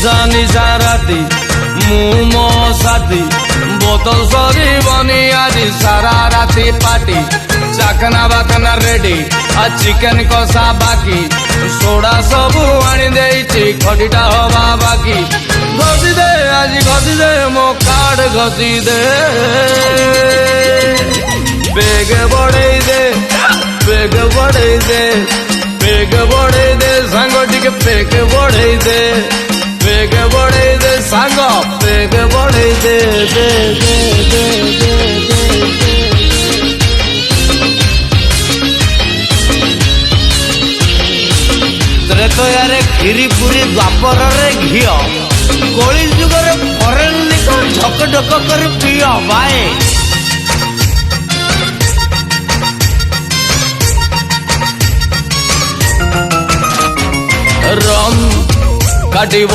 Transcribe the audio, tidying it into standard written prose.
निशा निशा राती मु मो साथी बोतल सरी बनी आज सारा राती पार्टी चाकना बाकना रेडी आ चिकन कषा बाकी सोडा सबू आनी देइछि खटीटा हवा बाकी घसी दे आज घसी दे मो कार्ड घसी दे बेग बढ़ई दे बेग बढ़ई दे बेग बढ़ई दे सांग टिके बेग बढ़ई दे बेग बढ़ई दे सांग बेग बढ़ई दे दे दे दे दे तो यार खीरी पूरी द्वापर रे घियो कोली जुगर फरेन निको ढक ढक कर पियो भाई रम काटी